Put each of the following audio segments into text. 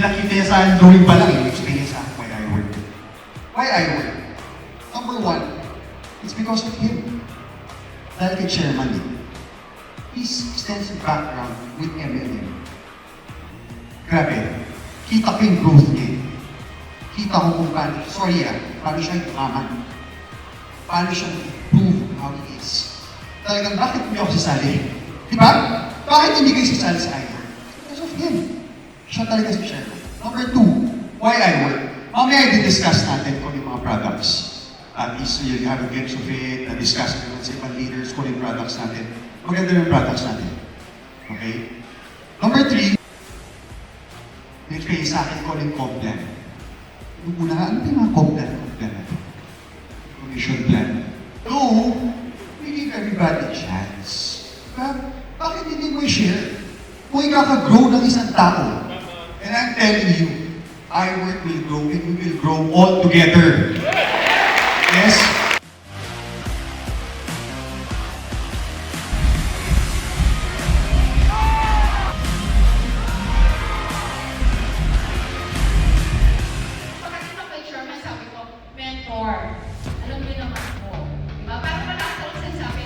pinakita niya sa akin, gawin pa lang, i-explain niya sa akin why I work. Why I work? Number one, it's because of him. Dahil kay Chairman eh. His extensive background with MLM. Grabe, kita ko yung growth niya. Kita ko kung paano, paano siya yumaman. Paano siya improve how he is. Talagang, bakit hindi ako sasali? Di ba? Bakit hindi kayo sasali sa iWork? Because of him. Siya talaga si Chairman. Number two, why iWork? Mamaya i-discuss natin kung yung mga products. At least you have a glimpse of it, na-discuss naman sa ibang leaders kung yung products natin. Maganda yung products natin. Okay? Number three, yung sa akin ko yung comp-plan. Yung una nga, ano yung mga comp-plan natin? Commission plan. No, we give everybody a chance. Bakit hindi mo i-share? Kung ikaka-grow ng isang tao, and I'm telling you, iWork will grow and we will grow all together. Yes? Pagkakita kay Chairman, sabi ko, mentor, alam mo naman po. Diba? Para malakas ako sinasabi,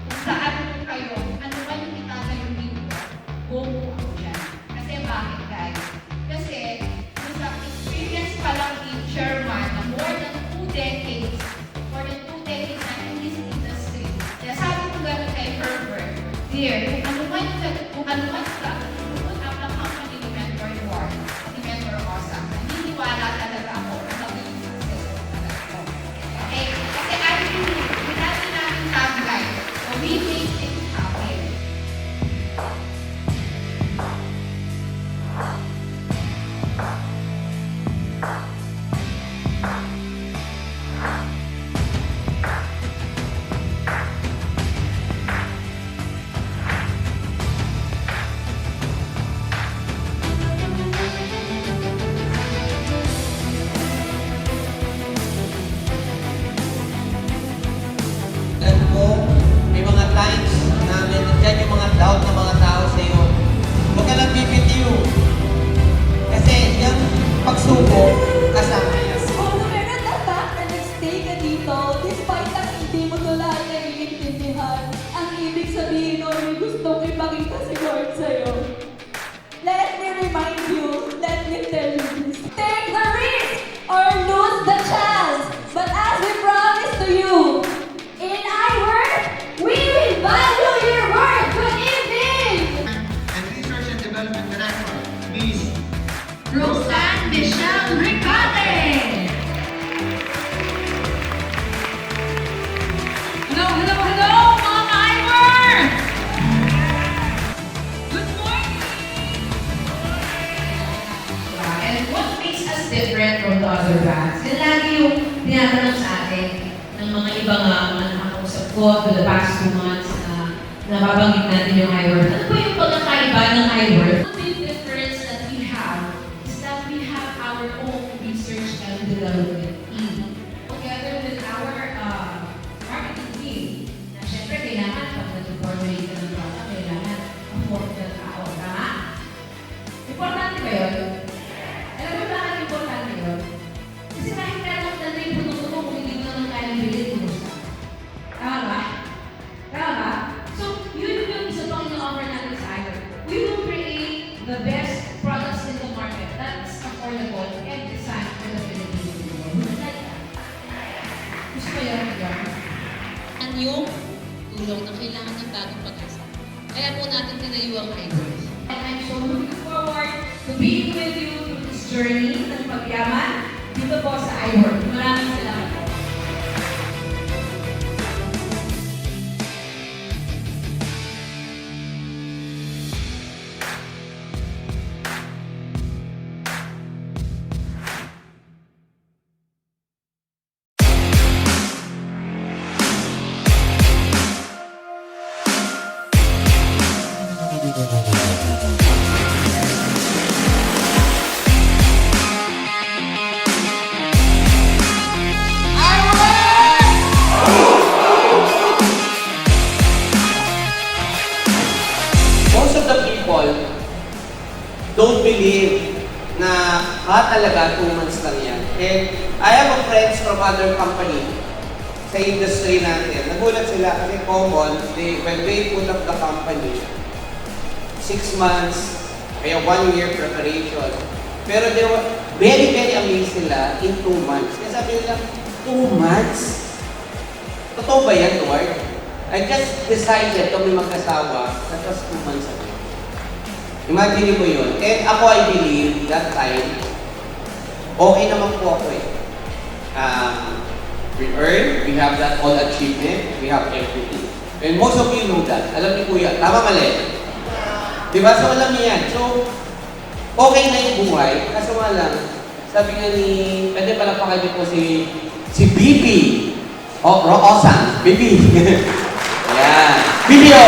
kung saan po kayo, ano ba yung itatayo ninyo, go po ako dyan. Kasi bakit guys? Kasi, sa experience pa lang ni Chairman na more than 2 decades na in this industry. Kaya sabi ko gano'n kay Herbert, dear, kung ano man sa put up ng company ni Mentor Ward, ni Mentor Osa, naniniwala talaga ako na magiging successful talaga ako. Okay? Kasi I believe, natin natin tagline, so we make things happen. Alam mo, may mga times na nandiyan yung mga doubt ng mga tao sa iyo. Huwag ka lang bibitiw. Kasi yung pagsubok, kasama yan. Kung meron na fact na nag-stay ka dito, despite ang hindi mo to lahat naiintindihan, ang ibig sabihin o may gustong ipakita si Lord sa'yo. Let me remind you, let me tell you this. Take the risk or lose the chance. But as we promise to you, in iWork, we will value your work. Good evening! And Research and Development Director, Ms. Roseanne Michelle Ricate! Hello, hello, hello, mga ka-iWork! Good morning! And what makes us different from the other bands? Yan lagi yung tinatanong sa atin ng mga ibang nakakausap ko for the past 2 months na nababanggit natin yung iWork. Ano ba yung pagkakaiba ng iWork? The big difference that we have is that we have our own research and development team. Together with our marketing team, na syempre kailangan pag nag-formulate ka ng product, kailangan afford na tao. Tama? Importante ba yun? Alam mo bakit importante yun? Kasi kahit kailangan na yung produkto mo kung hindi mo naman kayang bilhin mo siya. Tama ba? Tama ba? So, yun yung isa pang ina-offer natin sa iWork. We will create the best products in the market that's affordable and designed for the Philippines people. Would you like that? Gusto ko yun, yun. Ang yung tulong na kailangan ng bagong pag-asa. Kaya po natin tinayo ang iWork. And I'm so looking forward to being with you through this journey ng pagyaman dito po sa iWork. Maraming salamat po. Most of the people don't believe na talaga, 2 months lang yan. And I have a friends from other company sa industry natin. Nagulat sila kasi common, when they put up the company, 6 months, kaya 1 year preparation. Pero they were very, very amazed sila in 2 months. Kaya sabi nila, 2 months? Totoo ba yan, Lord? I just decided kami mag-asawa, that was 2 months ago. Imagine mo yun. And ako, I believe, that time, okay naman po ako eh. We earn, we have that all achievement, we have everything. And most of you know that. Alam niyo po yan. Tama, mali? Diba? So, alam niyo yan. So, okay na yung buhay. Kaso nga lang, sabi nga ni, pwede palapakan niyo po si Bibi. Osan. Bibi. Ayan. Video!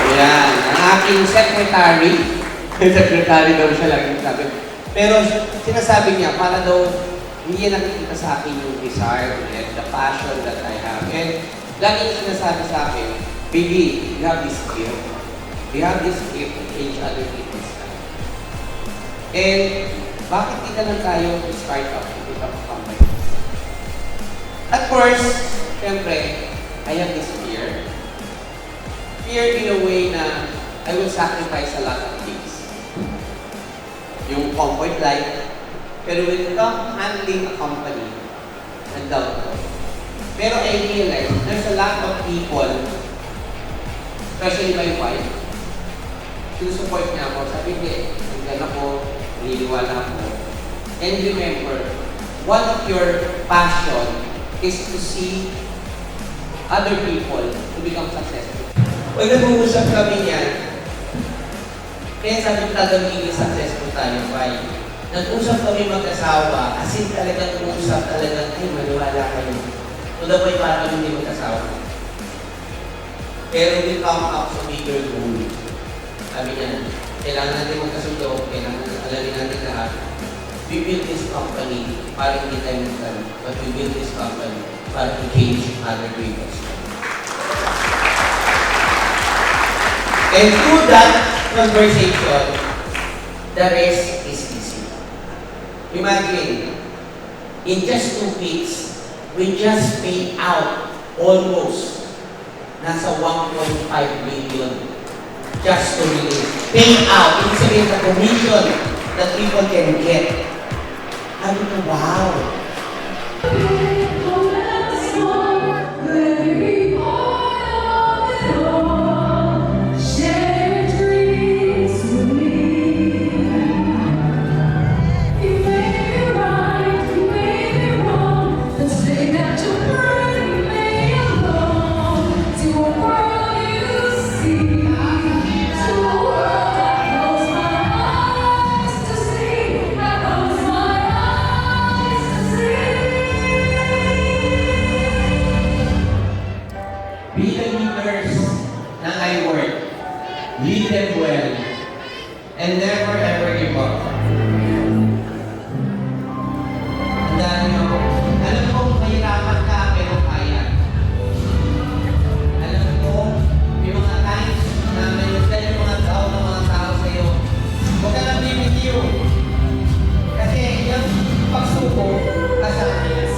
Ayan. Ang aking secretary. Secretary daw siya lagi sabi. Pero sinasabi niya, para daw hindi niya nakikita sa akin yung desire and the passion that I have. And lagi niya sinasabi sa akin, Bibi, you have this gift. We have this gift to change other people's life. And bakit di ka lang tayo to start up with a company? At first, syempre, I have this fear. Fear in a way na I will sacrifice a lot of things. Yung comfort life. Pero when it comes handling a company, nag-doubt ko. Pero I realize there's a lot of people, especially my wife, sinusupport niya ako. Sabi niya, nandiyan ako, niliwala ako. And remember, one of your passion is to see other people to become successful. Pag nag-uusap kami niyan, kaya sabi ko talagang hindi successful tayo, fine. Nag-usap kami mag-asawa, as in talagang usap talagang, ay, maniwala kayo. To the point parang hindi mag-asawa. Pero we come up sa bigger goal. Sabi niya, kailangan natin magkasundo, kailangan alamin natin lahat. We build this company para hindi tayo magkano, but we build this company para to change other people's lives. And through that conversation, the rest is easy. Imagine, in just 2 weeks, we just paid out almost nasa 1.5 million just to release. Paid out, ibig sabihin the commission that people can get. Sabi ko, wow! Be the leaders na I work. Lead them well. And never ever give up. Tandaan nyo, alam ko mahirapan ka pero kaya. Alam ko, may mga times na mayroon yung mga tao sa'yo. Huwag ka lang bibitiw. Kasi yung pagsuko, kasama niya.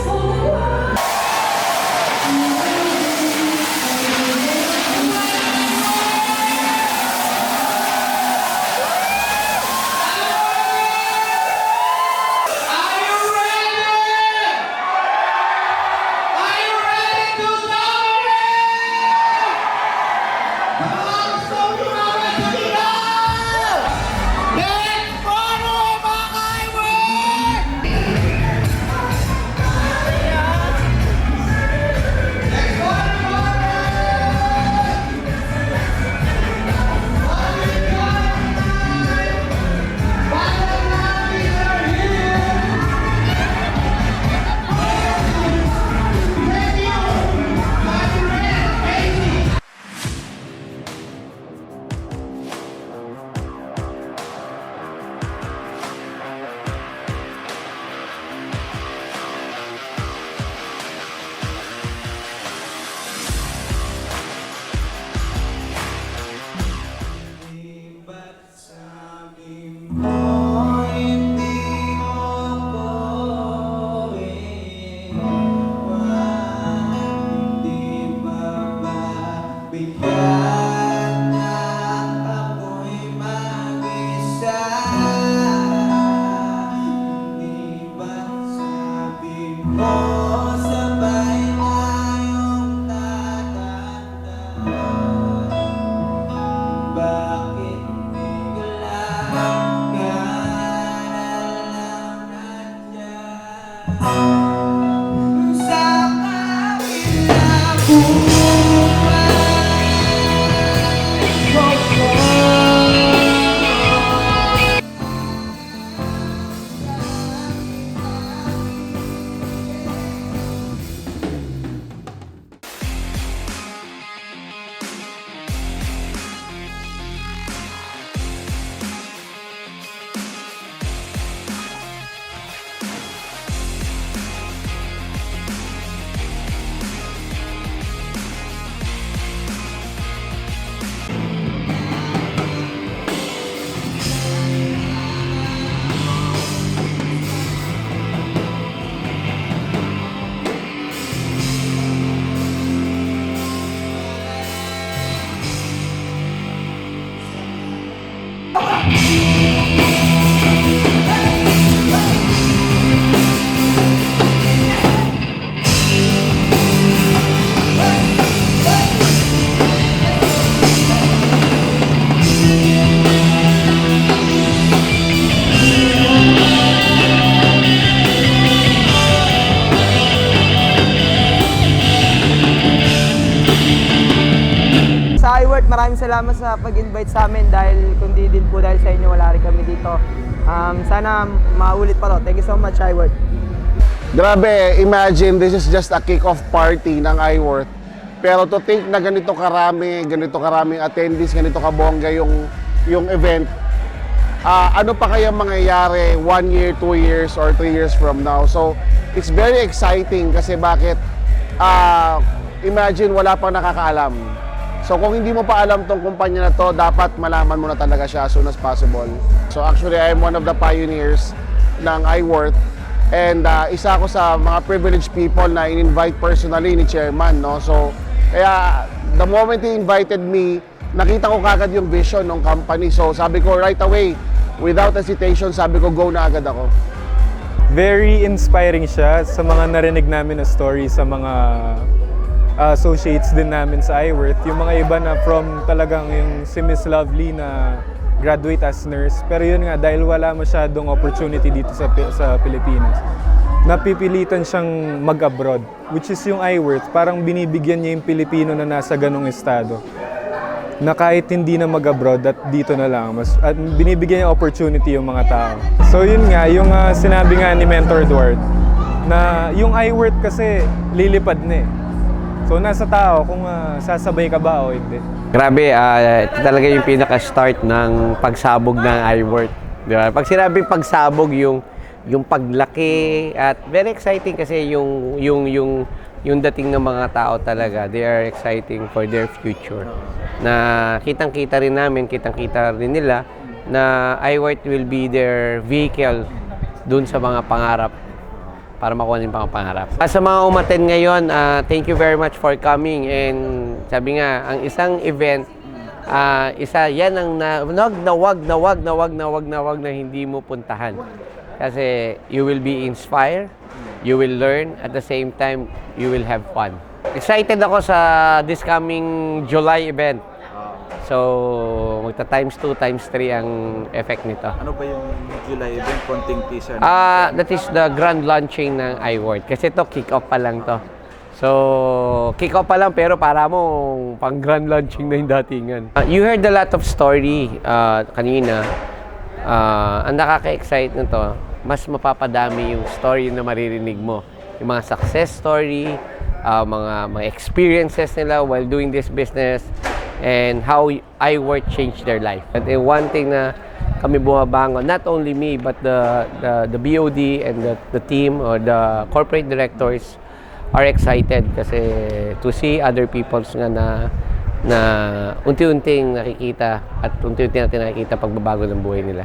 iWork, maraming salamat sa pag-invite sa amin dahil kundi din po dahil sa inyo wala rin kami dito. Sana maulit pa to. Thank you so much, iWork. Grabe, imagine this is just a kick-off party ng iWork. Pero to think na ganito karaming attendees, ganito kabongga yung event, ano pa kaya mangyayari 1 year, 2 years, or 3 years from now? So, it's very exciting kasi bakit? Imagine wala pang nakakaalam. So kung hindi mo pa alam tong kumpanya na to, dapat malaman mo na talaga siya as soon as possible. So actually, I'm one of the pioneers ng iWork. And isa ako sa mga privileged people na in-invite personally ni Chairman, no? So, kaya the moment he invited me, nakita ko kagad yung vision ng company. So sabi ko right away, without hesitation, sabi ko go na agad ako. Very inspiring siya sa mga narinig namin na story sa mga associates din namin sa iWork. Yung mga iba na from talagang yung si Miss Lovely na graduate as nurse. Pero yun nga, dahil wala masyadong opportunity dito sa Pilipinas, napipilitan siyang mag-abroad. Which is yung iWork, parang binibigyan niya yung Pilipino na nasa ganong estado. Na kahit hindi na mag-abroad at dito na lang, at binibigyan niya opportunity yung mga tao. So yun nga, yung sinabi nga ni Mentor Edward, na yung iWork kasi lilipad na eh. So nasa tao kung sasabay ka ba o hindi. Grabe, ito talaga yung pinaka-start ng pagsabog ng iWork. Di ba? Pag sinabing pagsabog, yung paglaki at very exciting kasi yung dating ng mga tao talaga, they are exciting for their future. Na kitang-kita rin namin, kitang-kita rin nila na iWork will be their vehicle dun sa mga pangarap para makuha yung mga pangarap. Sa mga umaten ngayon, thank you very much for coming. And sabi nga, ang isang event, yan ang wag na hindi mo puntahan. Kasi you will be inspired, you will learn, at the same time, you will have fun. Excited ako sa this coming July event. So, magta times 2, times 3 ang effect nito. Ano ba yung July event? Konting teaser. That is the grand launching ng iWork. Kasi ito, kick-off pa lang to. So, kick-off pa lang pero para mo pang grand launching na yung datingan. You heard a lot of story kanina. Ang nakaka-excite nito, mas mapapadami yung story na maririnig mo. Yung mga success story, mga experiences nila while doing this business, and how iWork changed their life. And one thing na kami bumabangon, not only me, but the BOD and the team or the corporate directors are excited kasi to see other people's nga na unti-unting nakikita at unti-unti natin nakikita pagbabago ng buhay nila.